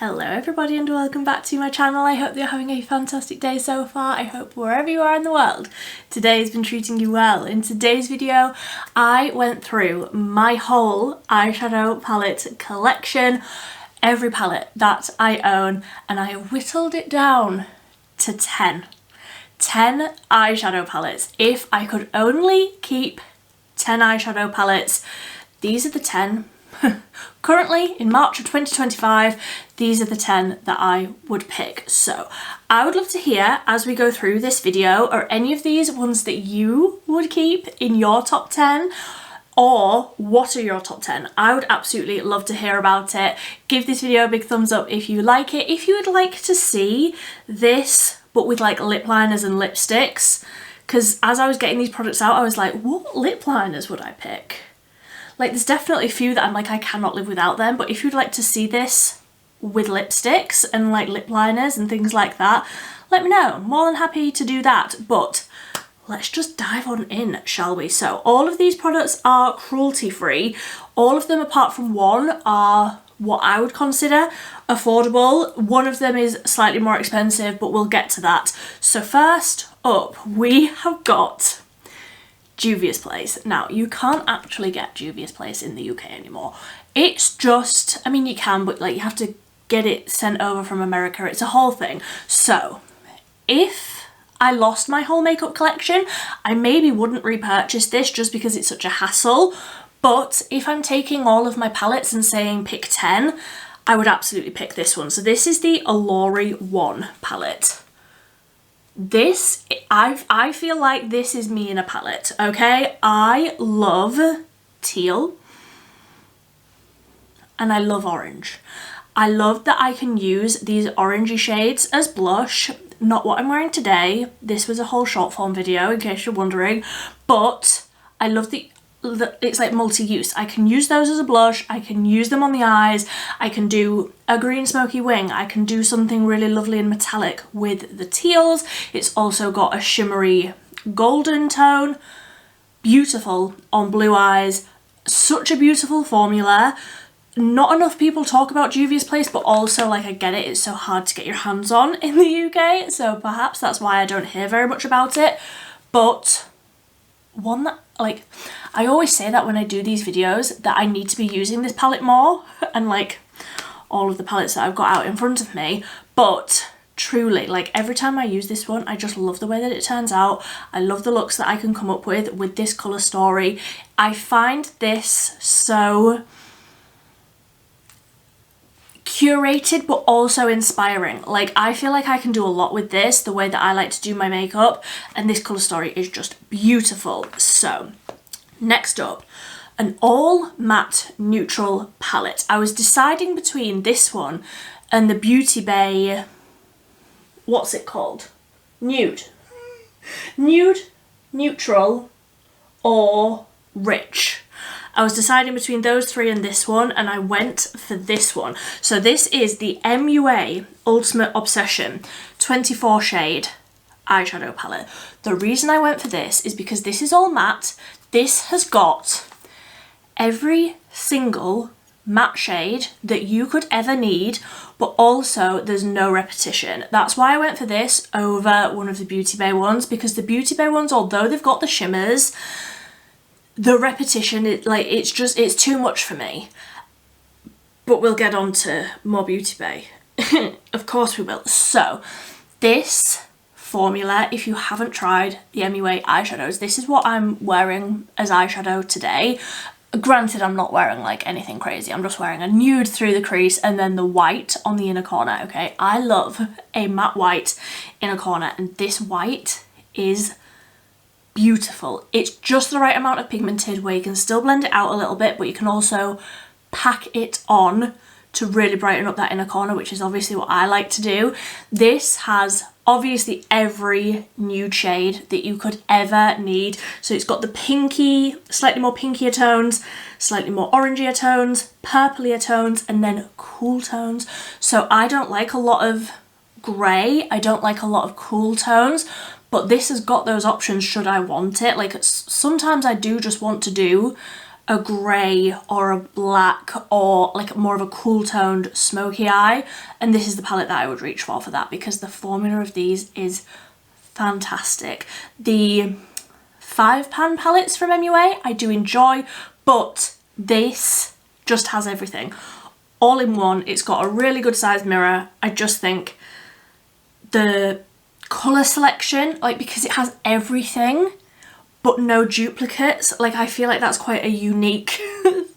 Hello everybody and welcome back to my channel. I hope you're having a fantastic day so far. I hope wherever you are in the world, today has been treating you well. In today's video, I went through my whole eyeshadow palette collection, every palette that I own, and I whittled it down to 10. 10 eyeshadow palettes. If I could only keep 10 eyeshadow palettes, these are the 10. Currently, in March of 2025, these are the 10 that I would pick. So I would love to hear, as we go through this video, are any of these ones that you would keep in your top 10? Or what are your top 10? I would absolutely love to hear about it. Give this video a big thumbs up if you like it. If you would like to see this, but with like lip liners and lipsticks, because as I was getting these products out, I was like, what lip liners would I pick? Like, there's definitely a few that I'm like, I cannot live without them, but if you'd like to see this with lipsticks and like lip liners and things like that, let me know. I'm more than happy to do that, but let's just dive on in, shall we? So all of these products are cruelty free. All of them apart from one are what I would consider affordable. One of them is slightly more expensive, but we'll get to that. So first up, we have got Juvia's Place. Now, you can't actually get Juvia's Place in the UK anymore. It's just, I mean, you can, but like you have to get it sent over from America. It's a whole thing. So if I lost my whole makeup collection, I maybe wouldn't repurchase this just because it's such a hassle. But if I'm taking all of my palettes and saying pick 10, I would absolutely pick this one. So this is the Olori 1 palette. This, I feel like this is me in a palette, okay? I love teal and I love orange. I love that I can use these orangey shades as blush. Not what I'm wearing today. This was a whole short form video in case you're wondering, but I love it's like multi-use. I can use those as a blush, I can use them on the eyes, I can do a green smoky wing, I can do something really lovely and metallic with the teals. It's also got a shimmery golden tone. Beautiful on blue eyes. Such a beautiful formula. Not enough people talk about Juvia's Place, but also, like, I get it, it's so hard to get your hands on in the UK, so perhaps that's why I don't hear very much about it. But one that, like, I always say that when I do these videos that I need to be using this palette more, and like all of the palettes that I've got out in front of me, but truly, like, every time I use this one, I just love the way that it turns out. I love the looks that I can come up with this colour story. I find this so curated but also inspiring. Like, I feel like I can do a lot with this, the way that I like to do my makeup, and this colour story is just beautiful. So next up, an all matte neutral palette. I was deciding between this one and the Beauty Bay, what's it called? Nude, neutral, or rich. I was deciding between those three and this one, and I went for this one. So this is the MUA Ultimate Obsession 24 shade eyeshadow palette. The reason I went for this is because this is all matte. This has got every single matte shade that you could ever need, but also there's no repetition. That's why I went for this over one of the Beauty Bay ones, because the Beauty Bay ones, although they've got the shimmers, the repetition, it's too much for me. But we'll get on to more Beauty Bay. Of course we will. So this formula, if you haven't tried the MUA eyeshadows, this is what I'm wearing as eyeshadow today. Granted, I'm not wearing like anything crazy. I'm just wearing a nude through the crease and then the white on the inner corner, okay? I love a matte white inner corner, and this white is beautiful. It's just the right amount of pigmented where you can still blend it out a little bit, but you can also pack it on to really brighten up that inner corner, which is obviously what I like to do. This has obviously every nude shade that you could ever need. So it's got the pinky, slightly more pinkier tones, slightly more orangier tones, purplier tones, and then cool tones. So I don't like a lot of grey, I don't like a lot of cool tones, but this has got those options should I want it. Like, sometimes I do just want to do a grey or a black or like more of a cool toned smoky eye, and this is the palette that I would reach for that, because the formula of these is fantastic. The 5-pan palettes from MUA I do enjoy, but this just has everything all in one. It's got a really good sized mirror. I just think the colour selection, like, because it has everything but no duplicates, like, I feel like that's quite a unique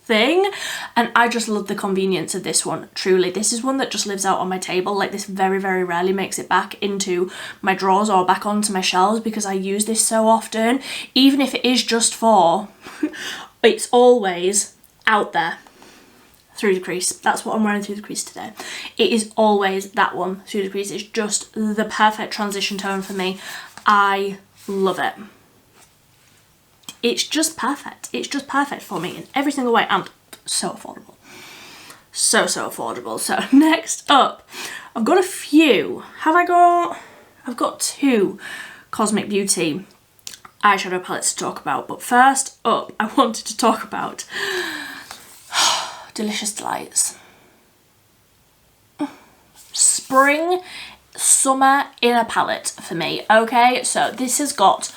thing, and I just love the convenience of this one. Truly, this is one that just lives out on my table. Like, this very, very rarely makes it back into my drawers or back onto my shelves, because I use this so often. Even if it is just for it's always out there through the crease. That's what I'm wearing through the crease today. It is always that one through the crease. It's just the perfect transition tone for me. I love it. It's just perfect. It's just perfect for me in every single way, and so affordable. So affordable. So next up, I've got a few. I've got 2 Cosmic Beauty eyeshadow palettes to talk about, but first up I wanted to talk about Delicious Delights. Spring, summer in a palette for me, okay? So this has got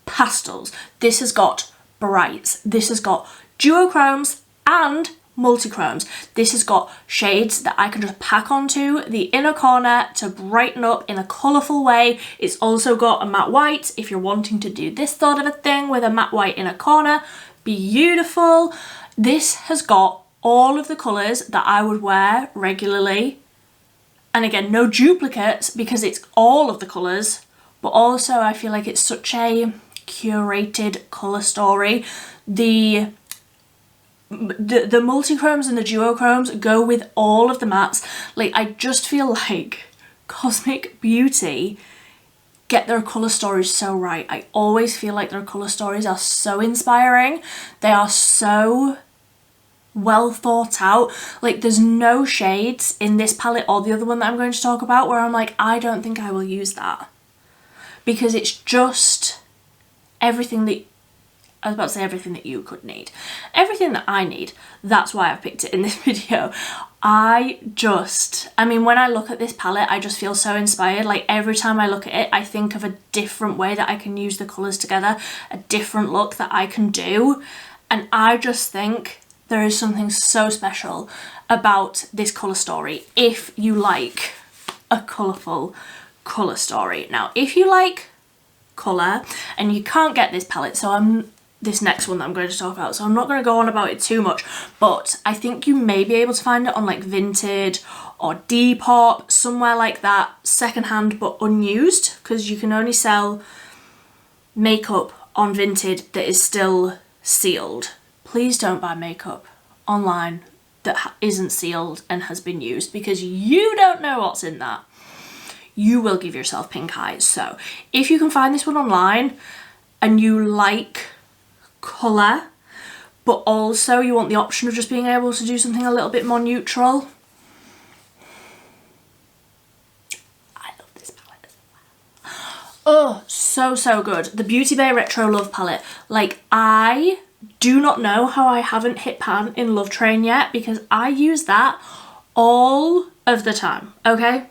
pastels, this has got brights, this has got duochromes and multichromes. This has got shades that I can just pack onto the inner corner to brighten up in a colourful way. It's also got a matte white if you're wanting to do this sort of a thing with a matte white inner corner. Beautiful. This has got all of the colours that I would wear regularly, and again, no duplicates because it's all of the colours, but also I feel like it's such a curated colour story. The multichromes and the duochromes go with all of the mattes. Like, I just feel like Cosmic Beauty get their colour stories so right. I always feel like their colour stories are so inspiring. They are so well thought out. Like, there's no shades in this palette or the other one that I'm going to talk about where I'm like, I don't think I will use that, because it's just everything that, I was about to say everything that you could need. Everything that I need. That's why I've picked it in this video. I mean, when I look at this palette, I just feel so inspired. Like, every time I look at it, I think of a different way that I can use the colours together, a different look that I can do. And I just think there is something so special about this colour story if you like a colourful colour story. Now, if you like colour and you can't get this palette, this next one that I'm going to talk about, so I'm not going to go on about it too much, but I think you may be able to find it on like Vinted or Depop, somewhere like that, secondhand but unused, because you can only sell makeup on Vinted that is still sealed. Please don't buy makeup online that isn't sealed and has been used, because you don't know what's in that. You will give yourself pink eyes. So if you can find this one online and you like colour, but also you want the option of just being able to do something a little bit more neutral, I love this palette as well. Oh, so good. The Beauty Bay Retro Love palette. Like, I do not know how I haven't hit pan in Love Train yet, because I use that all of the time, okay?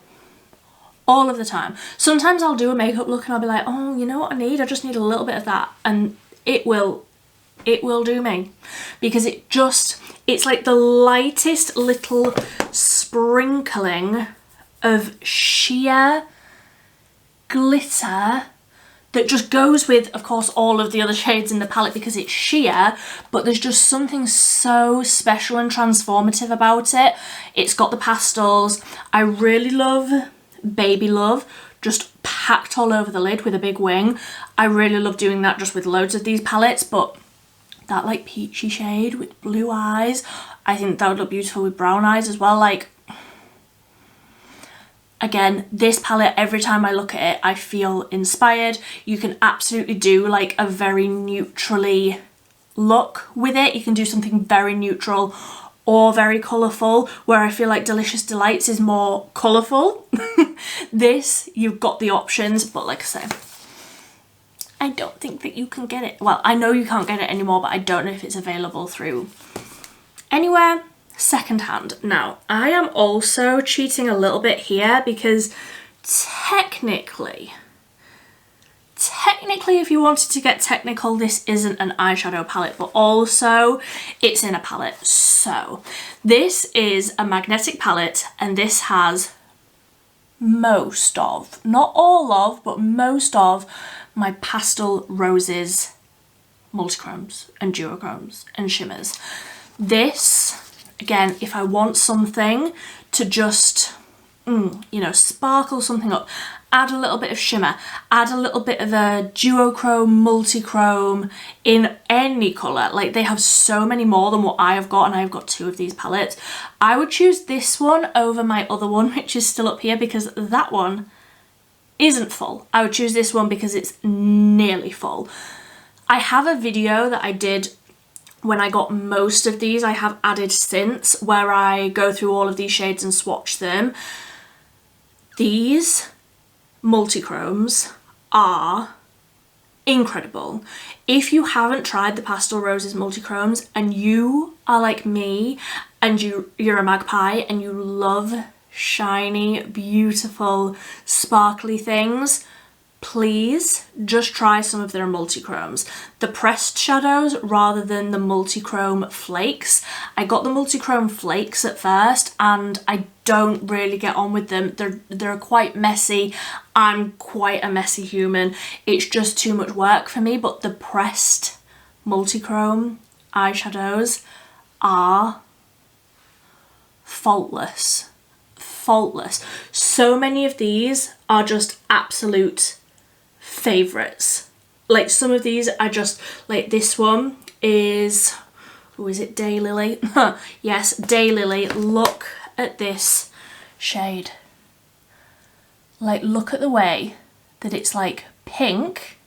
All of the time. Sometimes I'll do a makeup look and I'll be like, oh, you know what I need? I just need a little bit of that. And it will do me, because it's like the lightest little sprinkling of sheer glitter that just goes with, of course, all of the other shades in the palette because it's sheer, but there's just something so special and transformative about it. It's got the pastels. I really love Baby Love, just packed all over the lid with a big wing. I really love doing that just with loads of these palettes, but that like peachy shade with blue eyes, I think that would look beautiful with brown eyes as well. Like, again, this palette, every time I look at it, I feel inspired. You can absolutely do like a very neutrally look with it. You can do something very neutral or very colourful, where I feel like Delicious Delights is more colourful. This, you've got the options, but like I say, I don't think that you can get it. Well, I know you can't get it anymore, but I don't know if it's available through anywhere secondhand. Now, I am also cheating a little bit here because technically, if you wanted to get technical, this isn't an eyeshadow palette, but also it's in a palette. So this is a magnetic palette, and this has most of, not all of, but most of my Pastel Roses Multichromes and Duochromes and shimmers. This, again, if I want something to just, you know, sparkle something up, add a little bit of shimmer, add a little bit of a duochrome, multichrome in any colour. Like, they have so many more than what I have got, and I've got 2 of these palettes. I would choose this one over my other one, which is still up here, because that one isn't full. I would choose this one because it's nearly full. I have a video that I did when I got most of these. I have added since, where I go through all of these shades and swatch them. These Multichromes are incredible. If you haven't tried the Pastel Roses Multichromes and you are like me and you're a magpie and you love shiny, beautiful, sparkly things, please just try some of their Multichromes. The pressed shadows rather than the Multichrome flakes. I got the Multichrome flakes at first and I don't really get on with them. They're quite messy. I'm quite a messy human. It's just too much work for me, but the pressed Multichrome eyeshadows are faultless. Faultless. So many of these are just absolute favorites. Like, some of these are just, like, this one is, oh, is it Daylily? Yes, Daylily. Look at this shade. Like, look at the way that it's like pink,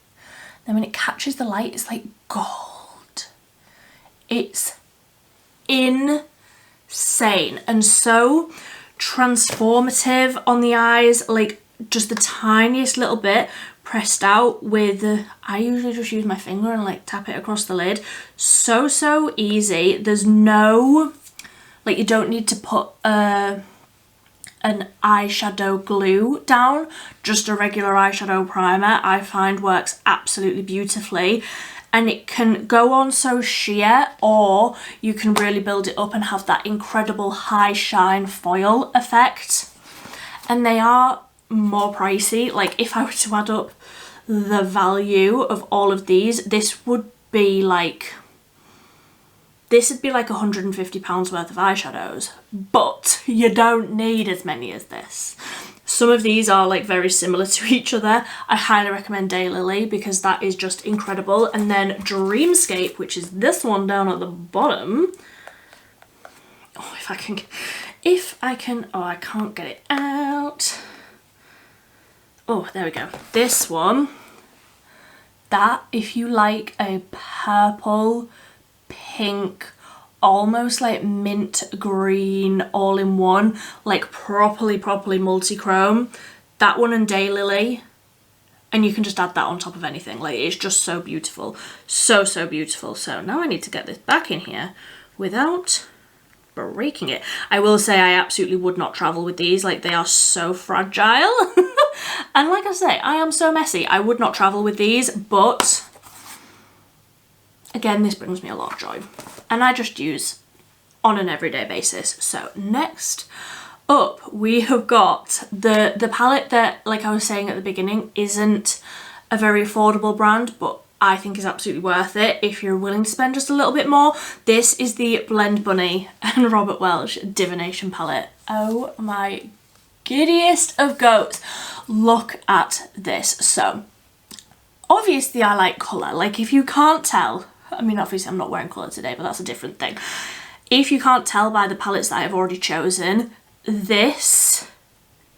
then when it catches the light it's like gold. It's insane and so transformative on the eyes. Like, just the tiniest little bit pressed out with, I usually just use my finger and like tap it across the lid. So easy. There's no, like, you don't need to put an eyeshadow glue down. Just a regular eyeshadow primer I find works absolutely beautifully, and it can go on so sheer, or you can really build it up and have that incredible high shine foil effect. And they are more pricey. Like, if I were to add up the value of all of these, this would be like £150 worth of eyeshadows, but you don't need as many as this. Some of these are like very similar to each other. I highly recommend Daylily because that is just incredible. And then Dreamscape, which is this one down at the bottom. Oh, if I can, oh, I can't get it out. Oh, there we go. This one, that, if you like a purple, pink, almost like mint green all in one, like properly multichrome, that one and Daylily, and you can just add that on top of anything. Like, it's just so beautiful. So beautiful. So now I need to get this back in here without breaking it. I will say I absolutely would not travel with these. Like, they are so fragile. And like I say, I am so messy. I would not travel with these, but again, this brings me a lot of joy and I just use on an everyday basis. So next up, we have got the palette that, like I was saying at the beginning, isn't a very affordable brand, but I think is absolutely worth it if you're willing to spend just a little bit more. This is the Blend Bunny and Robert Welch Divination palette. Oh my giddiest of goats. Look at this. So obviously I like colour. Like, if you can't tell, I mean, obviously I'm not wearing colour today, but that's a different thing. If you can't tell by the palettes that I've already chosen, this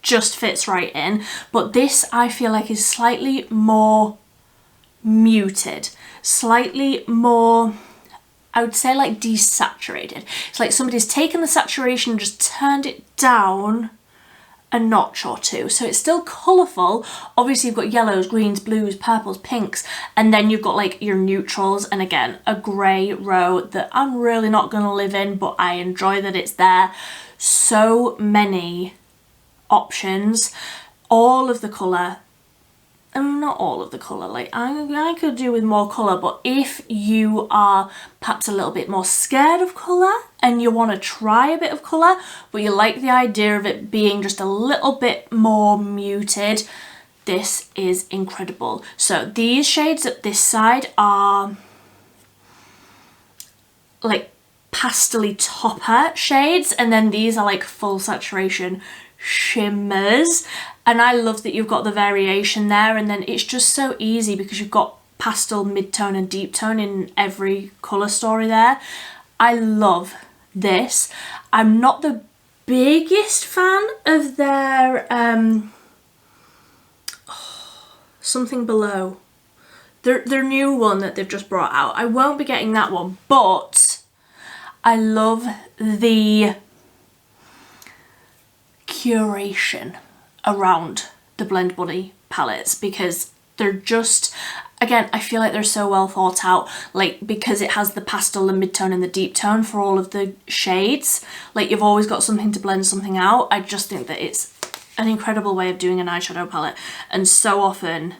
just fits right in. But this, I feel like, is slightly more muted, slightly more, I would say, like desaturated. It's like somebody's taken the saturation and just turned it down a notch or two. So it's still colourful. Obviously you've got yellows, greens, blues, purples, pinks, and then you've got like your neutrals, and again a grey row that I'm really not going to live in, but I enjoy that it's there. So many options, all of the colour. I mean, not all of the colour, like I could do with more colour, but if you are perhaps a little bit more scared of colour and you want to try a bit of colour, but you like the idea of it being just a little bit more muted, this is incredible. So these shades at this side are like pastel-y topper shades, and then these are like full saturation shimmers, and I love that you've got the variation there, and then it's just so easy because you've got pastel, mid-tone and deep tone in every colour story there. I love this. I'm not the biggest fan of their something below, their new one that they've just brought out. I won't be getting that one, but I love the curation around the Blend Bunny palettes because they're just, again, I feel like they're so well thought out, like because it has the pastel, the mid-tone and the deep tone for all of the shades, like you've always got something to blend something out. I just think that it's an incredible way of doing an eyeshadow palette, and so often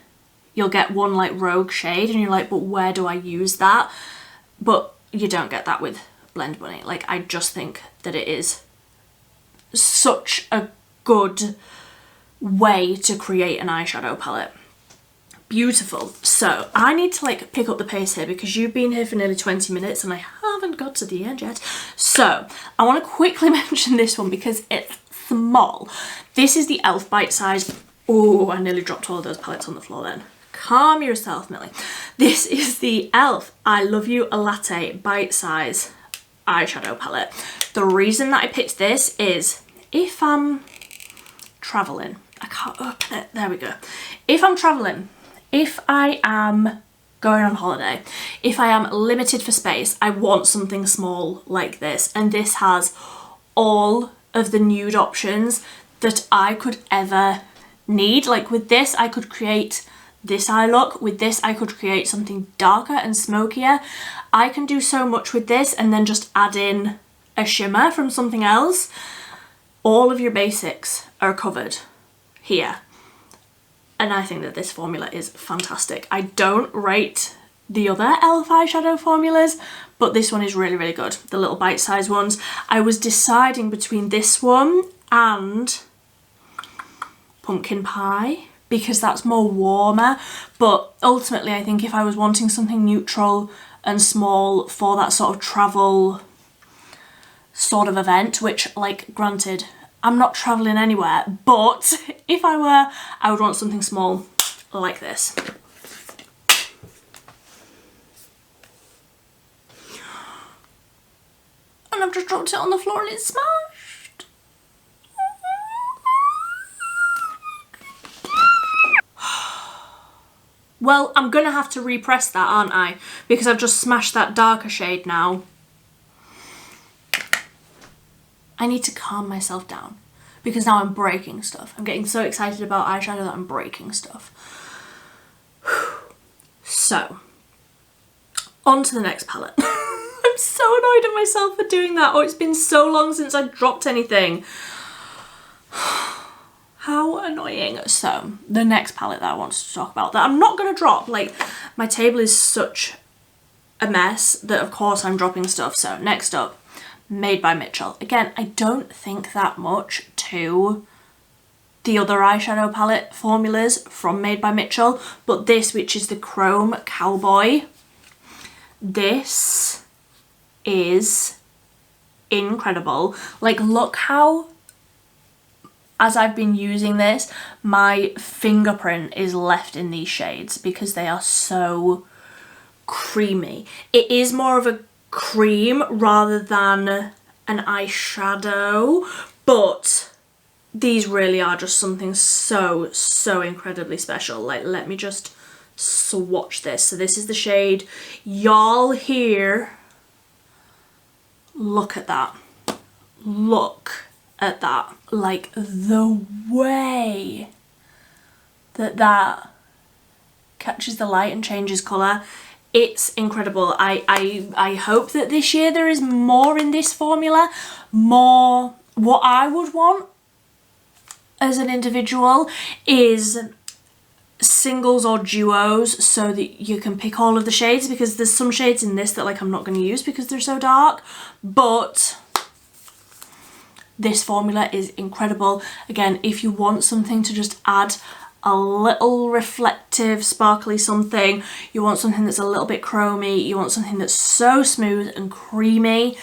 you'll get one like rogue shade and you're like, but where do I use that? But you don't get that with Blend Bunny. Like I just think that it is such a good way to create an eyeshadow palette. Beautiful. So I need to like pick up the pace here because you've been here for nearly 20 minutes and I haven't got to the end yet. So I want to quickly mention this one because it's small. This is the e.l.f. Bite Size. Oh, I nearly dropped all of those palettes on the floor then. Calm yourself, Millie. This is the e.l.f. I Love You a Latte Bite Size eyeshadow palette. The reason that I picked this is if I'm traveling, I can't open it, there we go. If I'm traveling, if I am going on holiday, if I am limited for space, I want something small like this, and this has all of the nude options that I could ever need. Like with this I could create this eye look, with this I could create something darker and smokier. I can do so much with this and then just add in a shimmer from something else. All of your basics are covered here, and I think that this formula is fantastic. I don't rate the other e.l.f. eyeshadow formulas, but this one is really, really good. The little bite-sized ones. I was deciding between this one and Pumpkin Pie because that's more warmer, but ultimately I think if I was wanting something neutral and small for that sort of travel sort of event, which, like, granted, I'm not traveling anywhere, but if I were, I would want something small like this. And I've just dropped it on the floor and it's smashed. Well, I'm gonna have to repress that, aren't I? Because I've just smashed that darker shade now. I need to calm myself down because now I'm breaking stuff. I'm getting so excited about eyeshadow that I'm breaking stuff. So, on to the next palette. I'm so annoyed at myself for doing that. Oh, it's been so long since I dropped anything. How annoying. So, the next palette that I wanted to talk about that I'm not going to drop. Like, my table is such a mess that of course I'm dropping stuff. So, next up. Made by Mitchell. Again, I don't think that much to the other eyeshadow palette formulas from Made by Mitchell, but this, which is the Chrome Cowboy, this is incredible. Like, look how, as I've been using this, my fingerprint is left in these shades because they are so creamy. It is more of a cream rather than an eyeshadow, but these really are just something so incredibly special. Like, let me just swatch this. So this is the shade Y'all Here. Look at that. Look at that. Like the way that that catches the light and changes colour, it's incredible. I hope that this year there is more in this formula, more what I would want as an individual is singles or duos, so that you can pick all of the shades, because there's some shades in this that like I'm not going to use because they're so dark, but this formula is incredible. Again, if you want something to just add a little reflective sparkly something, you want something that's a little bit chromy, you want something that's so smooth and creamy,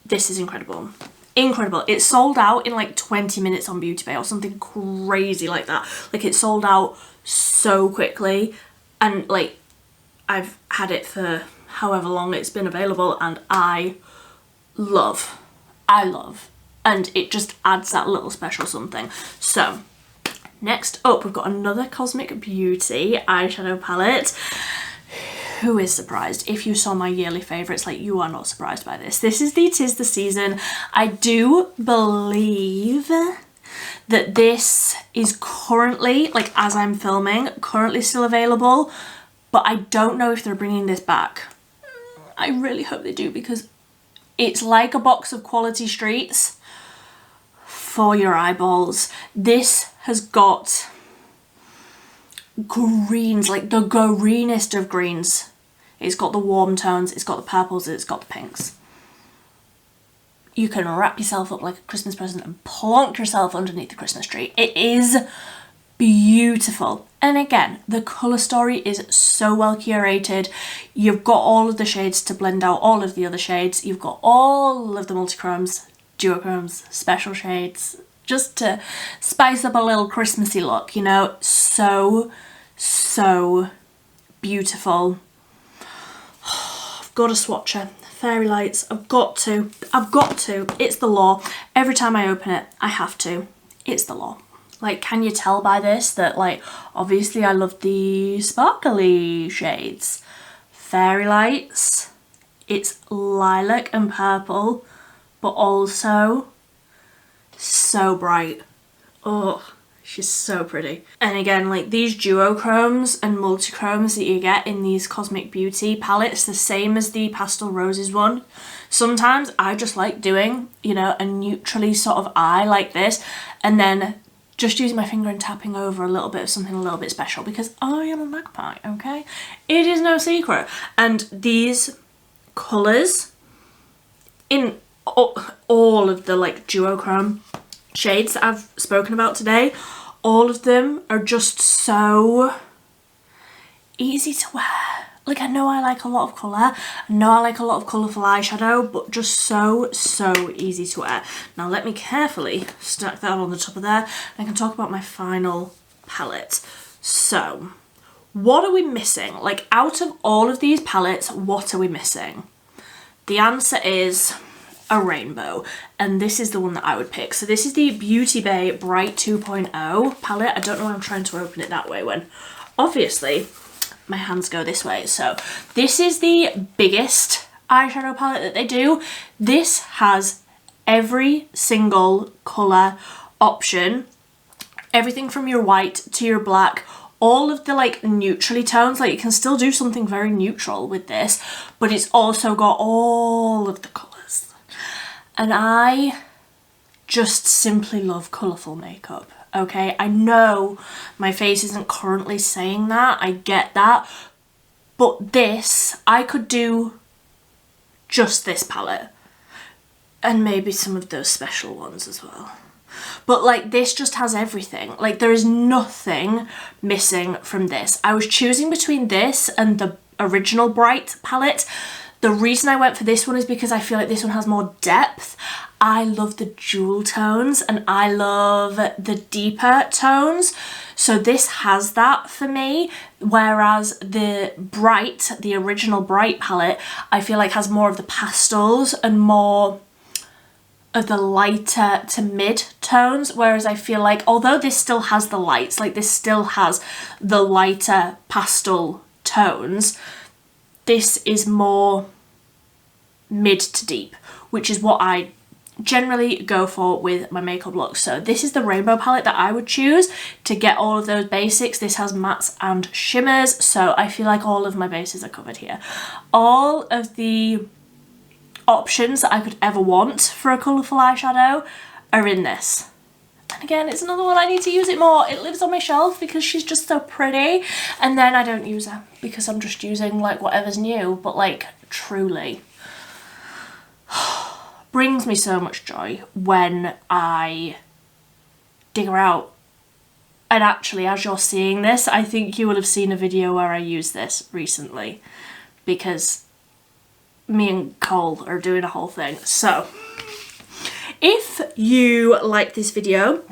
this is incredible. Incredible. It sold out in like 20 minutes on Beauty Bay or something crazy like that. Like it sold out so quickly, and like I've had it for however long it's been available, and I love, and it just adds that little special something. So next up, we've got another Cosmic Beauty eyeshadow palette. Who is surprised? If you saw my yearly favourites, like, you are not surprised by this. This is the 'Tis the Season. I do believe that this is currently, like as I'm filming, currently still available, but I don't know if they're bringing this back. I really hope they do, because it's like a box of Quality Streets for your eyeballs. This has got greens, like the greenest of greens. It's got the warm tones, it's got the purples, it's got the pinks. You can wrap yourself up like a Christmas present and plonk yourself underneath the Christmas tree. It is beautiful. And again, the colour story is so well curated. You've got all of the shades to blend out all of the other shades. You've got all of the multichromes, duochromes, special shades, just to spice up a little Christmassy look, you know. So beautiful. I've got to swatch her. Fairy Lights, I've got to. It's the law. Every time I open it, I have to. It's the law. Like, can you tell by this that, like, obviously I love the sparkly shades. Fairy Lights, it's lilac and purple, but also so bright. Oh, she's so pretty. And again, like these duochromes and multichromes that you get in these Cosmic Beauty palettes, the same as the Pastel Roses one. Sometimes I just like doing, you know, a neutrally sort of eye like this, and then just using my finger and tapping over a little bit of something a little bit special, because I am a magpie, okay? It is no secret. And these colours in all of the like duochrome shades that I've spoken about today, all of them are just so easy to wear. Like, I know I like a lot of colour, I know I like a lot of colourful eyeshadow, but just so easy to wear. Now let me carefully stack that on the top of there, and I can talk about my final palette. So, what are we missing? Like, out of all of these palettes, what are we missing? The answer is a rainbow, and this is the one that I would pick. So this is the Beauty Bay Bright 2.0 palette. I don't know why I'm trying to open it that way when obviously my hands go this way. So this is the biggest eyeshadow palette that they do. This has every single colour option, everything from your white to your black, all of the like neutrally tones. Like, you can still do something very neutral with this, but it's also got all of the colours. And I just simply love colourful makeup, okay? I know my face isn't currently saying that, I get that, but this, I could do just this palette and maybe some of those special ones as well. But like, this just has everything. Like, there is nothing missing from this. I was choosing between this and the original Bright palette. The reason I went for this one is because I feel like this one has more depth. I love the jewel tones and I love the deeper tones. So this has that for me, whereas the Bright, the original Bright palette, I feel like has more of the pastels and more of the lighter to mid tones, whereas I feel like, although this still has the lights, like this still has the lighter pastel tones, this is more mid to deep, which is what I generally go for with my makeup looks. So this is the rainbow palette that I would choose to get all of those basics. This has mattes and shimmers, so I feel like all of my bases are covered here. All of the options that I could ever want for a colourful eyeshadow are in this. And again, it's another one I need to use it more. It lives on my shelf because she's just so pretty, and then I don't use her because I'm just using like whatever's new. But like, truly brings me so much joy when I dig her out. And actually, as you're seeing this, I think you will have seen a video where I used this recently, because me and Cole are doing a whole thing. So if you like this video,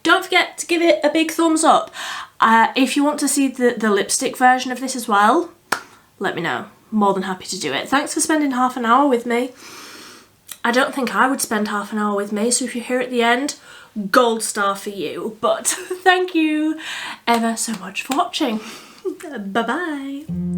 don't forget to give it a big thumbs up. If you want to see the lipstick version of this as well, let me know. More than happy to do it. Thanks for spending half an hour with me. I don't think I would spend half an hour with me, so if you're here at the end, gold star for you. But thank you ever so much for watching. Bye bye.